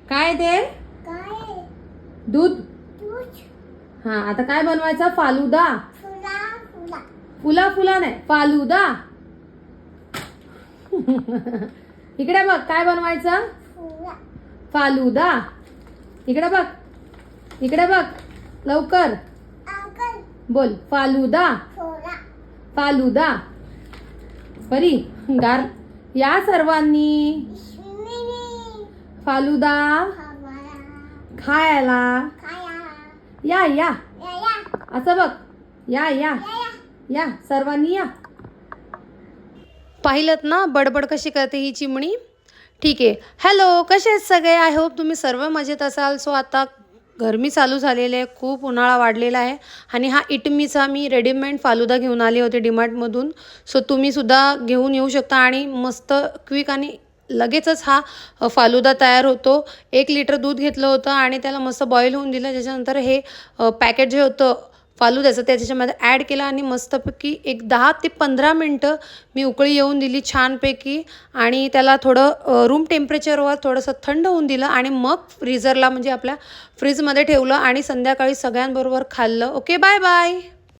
काय ते? दूध. हा, आता काय बनवायचं? फालुदा. फुला फुला नाही, फालुदा. इकडे बघ, काय बनवायचं? फालुदा. इकडे बघ, इकडे बघ, लवकर बोल. फालुदा. फालुदा. परी गार या सर्वांनी फालुदा खायला या या. असं बघ, या या या सर्वांनी या. पाहिलत ना बडबड कशी करते ही चिमणी. ठीक आहे. हॅलो, कसे आहेत सगळे? आय होप तुम्ही सर्व मजेत असाल. सो आता गरमी चालू झालेली आहे, खूप उन्हाळा वाढलेला आहे आणि हा इटमीचा मी रेडीमेड फालुदा घेऊन आले होते डीमार्टमधून. सो तुम्हीसुद्धा घेऊन येऊ शकता आणि मस्त क्विक आणि लगेचच हा फालुदा तयार होतो. 1 लिटर दूध घेतलं होतं आणि त्याला मस्त बॉईल होऊन दिलं. त्याच्यानंतर हे पॅकेट जे होतं फालुद्याचं त्याच्यामध्ये ॲड केलं आणि मस्तपैकी एक 10 ते 15 मिनटं मी उकळी येऊन दिली छानपैकी आणि त्याला थोडं रूम टेम्परेचरवर थोडंसं थंड होऊन दिलं आणि मग फ्रीझरला म्हणजे आपल्या फ्रीजमध्ये ठेवलं आणि संध्याकाळी सगळ्यांबरोबर खाल्लं. Okay, bye bye.